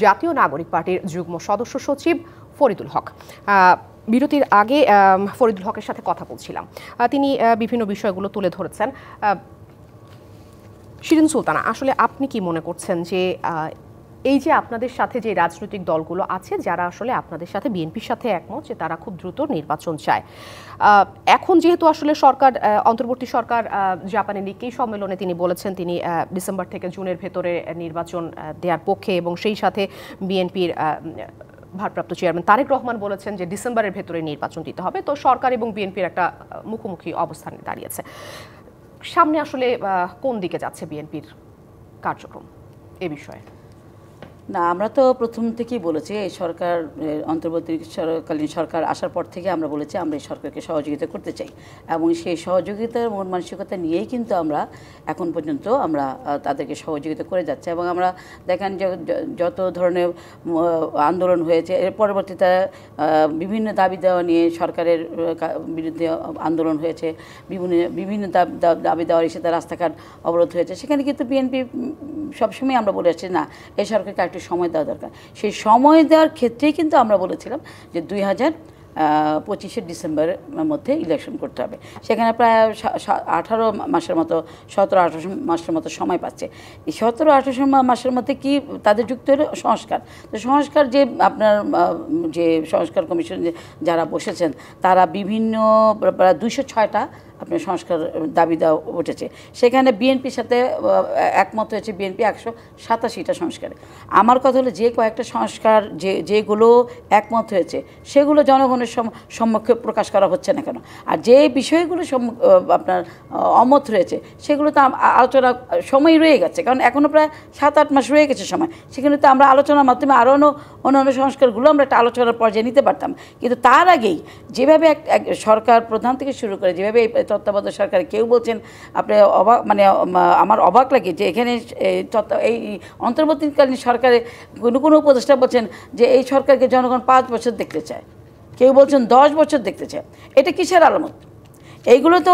জাতীয় নাগরিক পার্টির যুগ্ম সদস্য সচিব ফরিদুল হক। বিরতির আগে ফরিদুল হকের সাথে কথা বলছিলাম, তিনি বিভিন্ন বিষয়গুলো তুলে ধরেছেন। শিরিন সুলতানা, আসলে আপনি কি মনে করছেন যে এই যে আপনাদের সাথে যে রাজনৈতিক দলগুলো আছে যারা আসলে আপনাদের সাথে বিএনপির সাথে একমত যে তারা খুব দ্রুত নির্বাচন চায়, এখন যেহেতু আসলে সরকার অন্তর্বর্তী সরকার জাপানের নিক্কেই সম্মেলনে তিনি বলেছেন তিনি ডিসেম্বর থেকে জুনের ভেতরে নির্বাচন দেওয়ার পক্ষে এবং সেই সাথে বিএনপির ভারপ্রাপ্ত চেয়ারম্যান তারেক রহমান বলেছেন যে ডিসেম্বরের ভেতরে নির্বাচন দিতে হবে, তো সরকার এবং বিএনপির একটা মুখোমুখি অবস্থানে দাঁড়িয়েছে। সামনে আসলে কোন দিকে যাচ্ছে বিএনপির কার্যক্রম এ বিষয়ে? না, আমরা তো প্রথম থেকেই বলেছি এই সরকার অন্তর্বর্তীকালীন সরকার আসার পর থেকে আমরা বলেছি আমরা এই সরকারকে সহযোগিতা করতে চাই এবং সেই সহযোগিতার মন মানসিকতা নিয়েই কিন্তু আমরা এখন পর্যন্ত আমরা তাদেরকে সহযোগিতা করে যাচ্ছি এবং আমরা দেখেন যে যত ধরনের আন্দোলন হয়েছে এর পরবর্তীতে বিভিন্ন দাবি দেওয়া নিয়ে সরকারের বিরুদ্ধে আন্দোলন হয়েছে, বিভিন্ন দাবি দেওয়ার এসে রাস্তাঘাট অবরোধ হয়েছে, সেখানে কিন্তু বিএনপি সবসময় আমরা বলে আসছি না এই সরকারকে একটু সময় দেওয়া দরকার। সেই সময় দেওয়ার ক্ষেত্রেই কিন্তু আমরা বলেছিলাম যে 2025 ডিসেম্বরের মধ্যে ইলেকশন করতে হবে। সেখানে প্রায় 18 মাসের মতো 17-18 মাসের মতো সময় পাচ্ছে। এই 17-18 মাসের মধ্যে কি তাদের যুক্ত হলো সংস্কার। তো সংস্কার যে আপনার যে সংস্কার কমিশন যারা বসেছেন তারা বিভিন্ন প্রায় 206টা আপনার সংস্কার দাবি দেওয়া উঠেছে। সেখানে বিএনপির সাথে একমত হয়েছে বিএনপি 187টা সংস্কারে। আমার কথা হলো যে কয়েকটা সংস্কার যেগুলো একমত হয়েছে সেগুলো জনগণের সম্মুখে প্রকাশ করা হচ্ছে না কেন, আর যে বিষয়গুলো আপনার অমত রয়েছে সেগুলো তো আলোচনা সময় রয়ে গেছে, কারণ এখনও প্রায় 7-8 মাস রয়ে গেছে সময়। সেখানে তো আমরা আলোচনার মাধ্যমে আরও অন্যান্য সংস্কারগুলো আমরা একটা আলোচনার পর্যায়ে নিতে পারতাম, কিন্তু তার আগেই যেভাবে সরকার প্রধান থেকে শুরু করে যেভাবে তত্ত্বাবধায়ক সরকার কেউ বলছেন আপনি অবাক, মানে আমার অবাক লাগে যে এখানে এই অন্তর্বর্তীকালীন সরকারে কোনো উপদেষ্টা বলছেন যে এই সরকারকে জনগণ 5 বছর দেখতে চায়, কেউ বলছেন 10 বছর দেখতে চায়। এটা কিসের আলামত? এইগুলো তো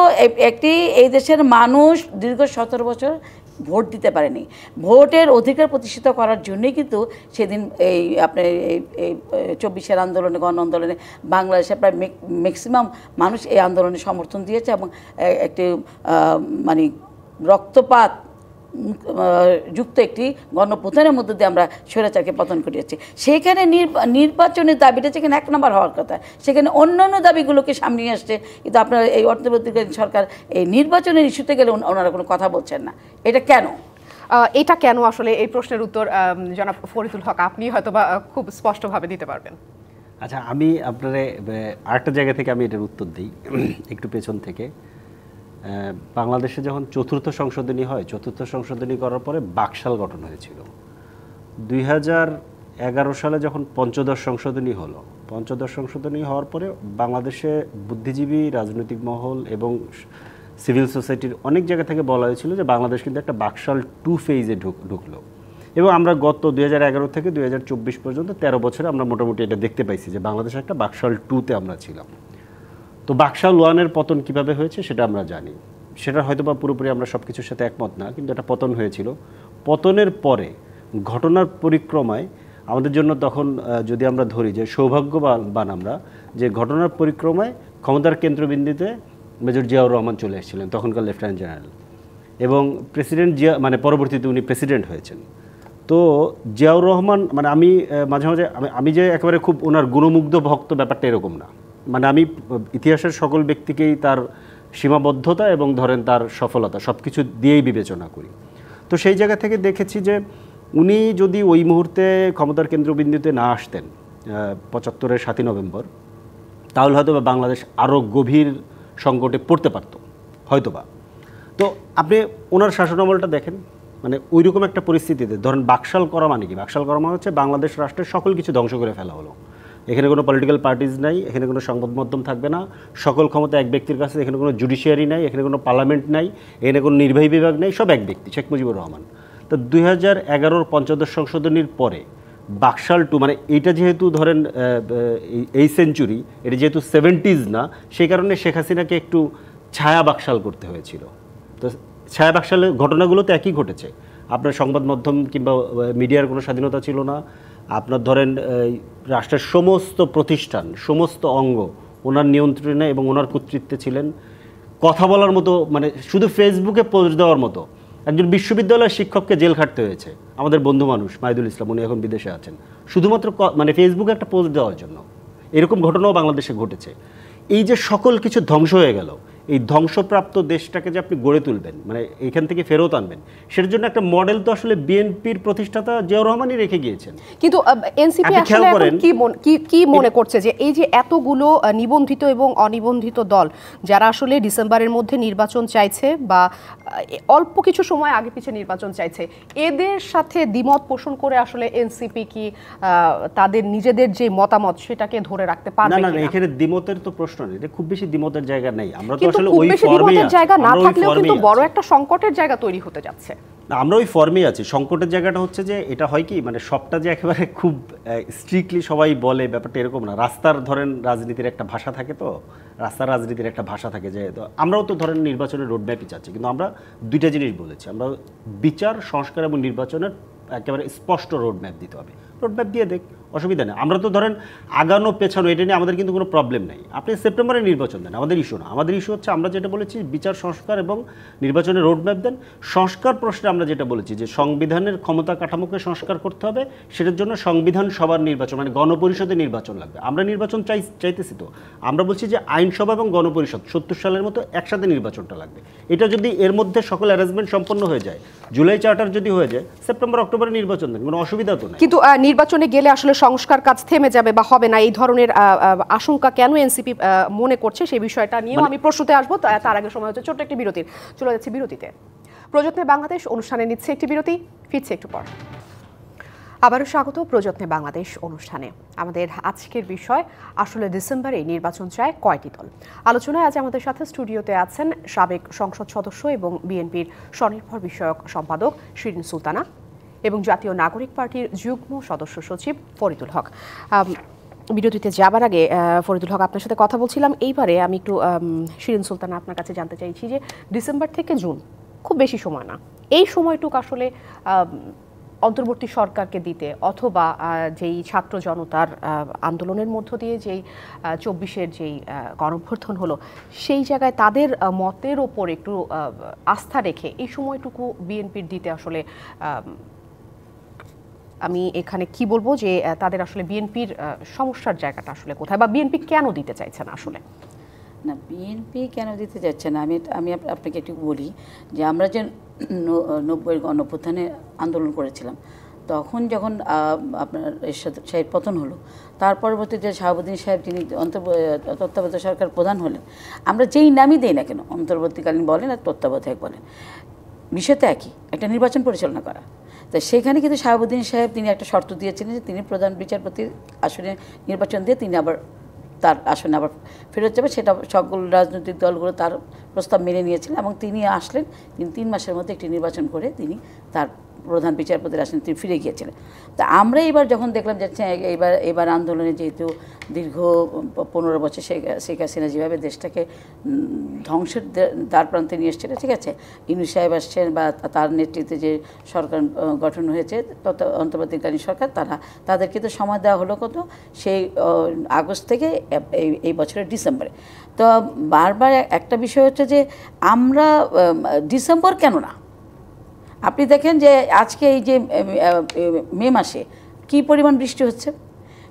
এই দেশের মানুষ দীর্ঘ 17 বছর ভোট দিতে পারেনি। ভোটের অধিকার প্রতিষ্ঠিত করার জন্যই কিন্তু সেদিন এই আপনার এই 24-এর আন্দোলনে গণ আন্দোলনে বাংলাদেশে প্রায় ম্যাক্সিমাম মানুষ এই আন্দোলনে সমর্থন দিয়েছে এবং একটি মানে রক্তপাত যুক্ত একটি গণপ্রধানের মধ্যে দিয়ে আমরা স্বৈরাচারকে পতন করিয়েছি। সেখানে নির্বাচনের দাবিটা যেখানে 1 নম্বর হওয়ার কথা, সেখানে অন্যান্য দাবিগুলোকে সামনে নিয়ে আসছে, কিন্তু আপনার এই অন্তর্বর্তীকালীন সরকার এই নির্বাচনের ইস্যুতে গেলে ওনারা কোনো কথা বলছেন না। এটা কেন আসলে এই প্রশ্নের উত্তর জনাব ফরিদুল হক আপনি হয়তো বা খুব স্পষ্টভাবে দিতে পারবেন। আচ্ছা, আমি আপনার আরেকটা জায়গা থেকে আমি এটার উত্তর দিই, একটু পেছন থেকে। বাংলাদেশে যখন চতুর্থ সংশোধনী হয়, চতুর্থ সংশোধনী করার পরে বাকশাল গঠন হয়েছিল। 2011 সালে যখন পঞ্চদশ সংশোধনী হলো, পঞ্চদশ সংশোধনী হওয়ার পরে বাংলাদেশে বুদ্ধিজীবী, রাজনৈতিক মহল এবং সিভিল সোসাইটির অনেক জায়গা থেকে বলা হয়েছিল যে বাংলাদেশ কিন্তু একটা বাকশাল 2 ফেজে ঢুকলো। এবং আমরা গত 2011 থেকে 2024 পর্যন্ত 13 বছরে আমরা মোটামুটি এটা দেখতে পাইছি যে বাংলাদেশে একটা বাকশাল 2-তে আমরা ছিলাম। তো বাকশাল 1-এর পতন কিভাবে হয়েছে সেটা আমরা জানি। সেটা হয়তো বা পুরোপুরি আমরা সব কিছুর সাথে একমত না, কিন্তু একটা পতন হয়েছিল। পতনের পরে ঘটনার পরিক্রমায় আমাদের জন্য তখন যদি আমরা ধরি যে সৌভাগ্যবান আমরা, যে ঘটনার পরিক্রমায় ক্ষমতার কেন্দ্রবিন্দুতে মেজর জিয়াউর রহমান চলে এসেছিলেন, তখনকার লেফটেন্যান্ট জেনারেল, এবং প্রেসিডেন্ট জিয়া মানে পরবর্তীতে উনি প্রেসিডেন্ট হয়েছেন। তো জিয়াউর রহমান মানে আমি মাঝে মাঝে আমি যে একেবারে খুব ওনার গুণমুগ্ধ ভক্ত ব্যাপারটা এরকম না, মানে আমি ইতিহাসের সকল ব্যক্তিকেই তার সীমাবদ্ধতা এবং ধরেন তার সফলতা সব কিছু দিয়েই বিবেচনা করি। তো সেই জায়গা থেকে দেখেছি যে উনি যদি ওই মুহূর্তে ক্ষমতার কেন্দ্রবিন্দুতে না আসতেন 75-এর 7ই নভেম্বর, তাহলে হয়তো বা বাংলাদেশ আরও গভীর সংকটে পড়তে পারত হয়তোবা। তো আপনি ওনার শাসনামলটা দেখেন, মানে ওই রকম একটা পরিস্থিতিতে ধরেন বাকশাল করা মানে কি? বাকশাল করা মানে হচ্ছে বাংলাদেশ রাষ্ট্রের সকল কিছু ধ্বংস করে ফেলা হলো। এখানে কোনো পলিটিক্যাল পার্টিজ নাই, এখানে কোনো সংবাদ মাধ্যম থাকবে না, সকল ক্ষমতা এক ব্যক্তির কাছে, এখানে কোনো জুডিশিয়ারি নাই, এখানে কোনো পার্লামেন্ট নাই, এখানে কোনো নির্বাহী বিভাগ নেই, সব এক ব্যক্তি, শেখ মুজিবুর রহমান। তো 2011-র পঞ্চদশ সংশোধনীর পরে বাকশাল 2 মানে এইটা যেহেতু ধরেন এই সেঞ্চুরি, এটা যেহেতু 70s না, সেই কারণে শেখ হাসিনাকে একটু ছায়া বাকশাল করতে হয়েছিল। তো ছায়া বাকশালের ঘটনাগুলো তো একই ঘটেছে। আপনার সংবাদ মাধ্যম কিংবা মিডিয়ার কোনো স্বাধীনতা ছিল না। আপনার ধরেন রাষ্ট্রের সমস্ত প্রতিষ্ঠান, সমস্ত অঙ্গ ওনার নিয়ন্ত্রণে এবং ওনার কর্তৃত্বে ছিলেন। কথা বলার মতো, মানে শুধু ফেসবুকে পোস্ট দেওয়ার মতো একজন বিশ্ববিদ্যালয়ের শিক্ষককে জেল খাটতে হয়েছে, আমাদের বন্ধু মানুষ মাহিদুল ইসলাম, উনি এখন বিদেশে আছেন, শুধুমাত্র মানে ফেসবুকে একটা পোস্ট দেওয়ার জন্য। এরকম ঘটনাও বাংলাদেশে ঘটেছে। এই যে সকল কিছু ধ্বংস হয়ে গেল, এই ধ্বংসপ্রাপ্ত দেশটাকে যে আপনি গড়ে তুলবেন, মানে এইখান থেকে ফেরত আনবেন, সেটার জন্য একটা মডেল তো আসলে বিএনপির প্রতিষ্ঠাতা জিয়াউর রহমানই রেখে গিয়েছেন। কিন্তু এনসিপি আসলে এখন কি মনে করছে যে এই যে এতগুলো নিবন্ধিত এবং অনিবন্ধিত দল যারা আসলে ডিসেম্বরের মধ্যে নির্বাচন চাইছে বা অল্প কিছু সময় আগে পিছে নির্বাচন চাইছে, এদের সাথে দ্বিমত পোষণ করে আসলে এনসিপি কি তাদের নিজেদের যে মতামত সেটাকে ধরে রাখতে পারবে? না, এখানে দ্বিমতের তো প্রশ্ন নেই, এটা খুব বেশি দ্বিমতের জায়গা নেই। আমরা তো আসলে ওই ফর্মের জায়গা না থাকলেও কিন্তু বড় একটা সংকটের জায়গা তৈরি হতে যাচ্ছে। আমরা ওই ফর্মেই আছি। সংকটের জায়গাটা হচ্ছে যে এটা হয় কি, মানে সবটা যে একেবারে খুব স্ট্রিক্টলি সবাই বলে ব্যাপারটা এরকম না। রাস্তার ধরেন রাজনীতির একটা ভাষা থাকে, তো রাস্তার রাজনীতির একটা ভাষা থাকে যে আমরাও তো ধরেন নির্বাচনের রোডম্যাপই চাচ্ছি, কিন্তু আমরা দুইটা জিনিস বলেছি, আমরা বিচার, সংস্কার এবং নির্বাচনের একেবারে স্পষ্ট রোডম্যাপ দিতে হবে। রোডম্যাপ দিয়ে দেখ, অসুবিধা নেই। আমরা তো ধরেন আগানো পেছানো এটা নিয়ে আমাদের কিন্তু কোনো প্রবলেম নেই। আপনি সেপ্টেম্বরে নির্বাচন দেন, আমাদের ইস্যু না। আমাদের ইস্যু হচ্ছে আমরা যেটা বলেছি বিচার, সংস্কার এবং নির্বাচনের রোডম্যাপ দেন। সংস্কার প্রশ্নে আমরা যেটা বলেছি যে সংবিধানের ক্ষমতা কাঠামোকে সংস্কার করতে হবে, সেটার জন্য সংবিধান সভার নির্বাচন মানে গণপরিষদের নির্বাচন লাগবে। আমরা নির্বাচন চাইতেছি, তো আমরা বলছি যে আইনসভা এবং গণপরিষদ 70 সালের মতো একসাথে নির্বাচনটা লাগবে। এটা যদি এর মধ্যে সকল অ্যারেঞ্জমেন্ট সম্পন্ন হয়ে যায়, জুলাই চার্টার যদি হয়ে যায়, সেপ্টেম্বর অক্টোবরে নির্বাচন দেন, কোনো অসুবিধা তো নেই। কিন্তু নির্বাচনে গেলে আসলে সংস্কার কাজ থেমে যাবে বা হবে না, এই ধরনের আশঙ্কা কেন এনসিপি মনে করছে সেই বিষয়টা নিয়েও আমি প্রশ্নতে আসবো। তার আগে সময় হচ্ছে ছোট্ট একটি বিরতির। চলে যাচ্ছে বিরতিতে। প্রযত্নে বাংলাদেশ অনুষ্ঠানে নিচ্ছে একটি বিরতি, ফিরছে একটু পর। আবারও স্বাগত প্রযত্নে বাংলাদেশ অনুষ্ঠানে। আমাদের আজকের বিষয় আসলে ডিসেম্বরে নির্বাচন চায় কয়টি দল। আলোচনায় আজ আমাদের সাথে স্টুডিওতে আছেন সাবেক সংসদ সদস্য এবং বিএনপির স্বনির্ভর বিষয়ক সম্পাদক শিরিন সুলতানা এবং জাতীয় নাগরিক পার্টির যুগ্ম সদস্য সচিব ফরিদুল হক। বিরতিতে যাবার আগে ফরিদুল হক, আপনার সাথে কথা বলছিলাম। এইবারে আমি একটু শিরিন সুলতানা আপনার কাছে জানতে চাইছি যে ডিসেম্বর থেকে জুন খুব বেশি সময় না, এই সময়টুকু আসলে অন্তর্বর্তী সরকারকে দিতে অথবা যেই ছাত্র জনতার আন্দোলনের মধ্য দিয়ে যেই 24-এর যেই গণঅভ্যুত্থান হলো, সেই জায়গায় তাদের মতের ওপর একটু আস্থা রেখে এই সময়টুকু বিএনপির দিতে আসলে আমি এখানে কি বলবো যে তাদের আসলে বিএনপির সমস্যার জায়গাটা আসলে কোথায়, বা বিএনপি কেন দিতে চাইছে না? আসলে না, বিএনপি কেন দিতে যাচ্ছে না আমি আপনাকে একটু বলি যে আমরা যে 90-এর গণঅভ্যুত্থানে আন্দোলন করেছিলাম, তখন যখন আপনার এরশাদ সাহেব পতন হলো, তার পরবর্তীতে শাহাবুদ্দিন সাহেব যিনি তত্ত্বাবধায়ক সরকার প্রধান হলেন, আমরা যেই নামই দেই না কেন, অন্তর্বর্তীকালীন বলেন আর তত্ত্বাবধায়ক বলেন, বিষয় তো একই, একটা নির্বাচন পরিচালনা করা। তো সেখানে কিন্তু শাহাবুদ্দিন সাহেব তিনি একটা শর্ত দিয়েছিলেন যে তিনি প্রধান বিচারপতির আসনে নির্বাচন দিয়ে তিনি আবার তার আসনে আবার ফেরত যাবে। সেটা সকল রাজনৈতিক দলগুলো তার প্রস্তাব মেনে নিয়েছিলেন এবং তিনি আসলেন। তিনি 3 মাসের মধ্যে একটি নির্বাচন করে তিনি তার প্রধান বিচারপতির আসনে তিনি ফিরে গিয়েছিলেন। তা আমরা এবার যখন দেখলাম যে এবার আন্দোলনে যেহেতু দীর্ঘ 15 বছর শেখ হাসিনা যেভাবে দেশটাকে ধ্বংসের দ্বার প্রান্তে নিয়ে এসেছিল, ঠিক আছে, ইউনূস সাহেব আসছেন বা তার নেতৃত্বে যে সরকার গঠন হয়েছে অন্তর্বর্তীকালীন সরকার, তাদেরকে তো সময় দেওয়া হলো কত, সেই আগস্ট থেকে এই বছরের ডিসেম্বরে। তো বারবার একটা বিষয় হচ্ছে যে আমরা ডিসেম্বর কেন না, আপনি দেখেন যে আজকে এই যে মে মাসে কী পরিমাণ বৃষ্টি হচ্ছে,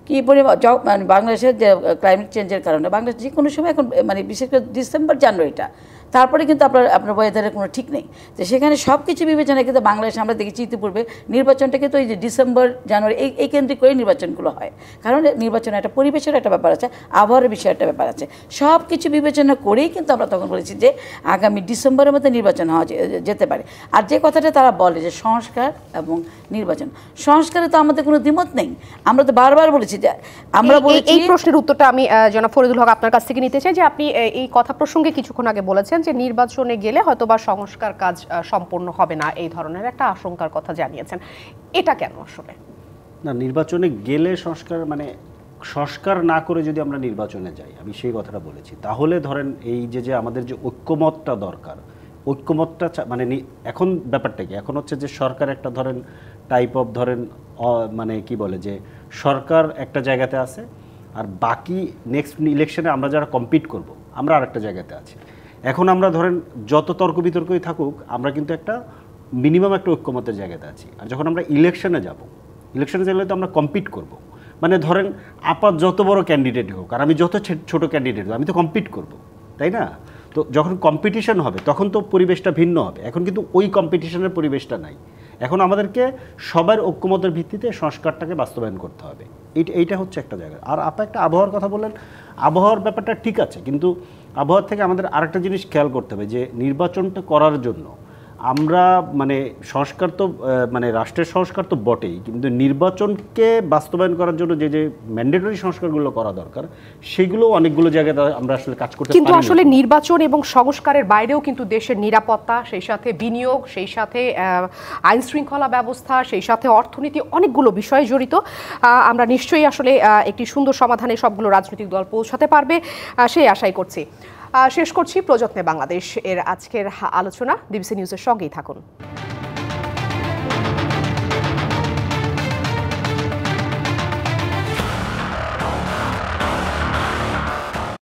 কী পরিমাণ মানে বাংলাদেশের যে ক্লাইমেট চেঞ্জের কারণে বাংলাদেশ যে কোনো সময় এখন মানে বিশেষ করে ডিসেম্বর জানুয়ারিটা, তারপরে কিন্তু আপনার ওয়েদারের কোনো ঠিক নেই। তো সেখানে সব কিছু বিবেচনায় কিন্তু বাংলাদেশে আমরা দেখেছি ইতিপূর্বে নির্বাচনটা কিন্তু এই যে ডিসেম্বর জানুয়ারি এই কেন্দ্রিক করে নির্বাচনগুলো হয়, কারণ নির্বাচনে একটা পরিবেশের একটা ব্যাপার আছে, আবহাওয়ার বিষয়ে একটা ব্যাপার আছে, সব কিছু বিবেচনা করেই কিন্তু আমরা তখন বলেছি যে আগামী ডিসেম্বরের মধ্যে নির্বাচন হওয়া যেতে পারে। আর যে কথাটা তারা বলে যে সংস্কার এবং নির্বাচন, সংস্কারে তো আমাদের কোনো দ্বিমত নেই, আমরা তো বারবার বলেছি যে আমরা বলেছি। এই প্রশ্নের উত্তরটা আমি জনাব ফরিদুল হক আপনার কাছ থেকে নিতে চাই যে আপনি এই কথা প্রসঙ্গে কিছুক্ষণ আগে বলেছেন যে নির্বাচনে গেলে হয়তোবা সংস্কার কাজ সম্পূর্ণ হবে না, এই ধরনের একটা আশঙ্কার কথা জানিয়েছেন। এটা কেন আসলে? না, নির্বাচনে গেলে সংস্কার না করে যদি আমরা নির্বাচনে যাই, আমি সেই কথাটা বলেছি, তাহলে ধরেন এই যে আমাদের যে ঐক্যমতটা দরকার, ঐক্যমতটা মানে এখন ব্যাপারটা কি, এখন হচ্ছে যে সরকার একটা ধরেন টাইপ অফ ধরেন মানে কি বলে যে সরকার একটা জায়গাতে আছে আর বাকি নেক্সট ইলেকশনে আমরা যারা কম্পিট করব আমরা আরেকটা জায়গাতে আছি। এখন আমরা ধরেন যত তর্ক বিতর্কই থাকুক, আমরা কিন্তু একটা মিনিমাম একটা ঐক্যমতের জায়গাতে আছি। আর যখন আমরা ইলেকশনে গেলে তো আমরা কম্পিট করব, মানে ধরেন যত বড় ক্যান্ডিডেট হোক আর আমি যত ছোট ক্যান্ডিডেট হোক, আমি তো কম্পিট করব, তাই না? তো যখন কম্পিটিশন হবে তখন তো পরিবেশটা ভিন্ন হবে। এখন কিন্তু ওই কম্পিটিশনের পরিবেশটা নাই। এখন আমাদেরকে সবার ঐক্যমতের ভিত্তিতে সংস্কারটাকে বাস্তবায়ন করতে হবে, এইটা হচ্ছে একটা জায়গা। আর আপনি একটা আবহাওয়ার কথা বললেন, আবহাওয়ার ব্যাপারটা ঠিক আছে, কিন্তু আবহাওয়ার থেকে আমাদের আরেকটা জিনিস খেয়াল করতে হবে যে নির্বাচনটা করার জন্য আমরা মানে সংস্কার তো মানে রাষ্ট্রের সংস্কার তো বটেই, কিন্তু নির্বাচনকে বাস্তবায়ন করার জন্য যে ম্যান্ডেটরি সংস্কারগুলো করা দরকার সেগুলো অনেকগুলো জায়গায় আমরা আসলে কাজ করতে পারি। কিন্তু আসলে নির্বাচন এবং সংস্কারের বাইরেও কিন্তু দেশের নিরাপত্তা, সেই সাথে বিনিয়োগ, সেই সাথে আইন শৃঙ্খলা ব্যবস্থা, সেই সাথে অর্থনীতি, অনেকগুলো বিষয় জড়িত। আমরা নিশ্চয়ই আসলে একটি সুন্দর সমাধানে সবগুলো রাজনৈতিক দল পৌঁছাতে পারবে সেই আশাই করছি। শেষ করছি প্রযত্নে বাংলাদেশ এর আজকের আলোচনা। ডিবিসি নিউজের সঙ্গেই থাকুন।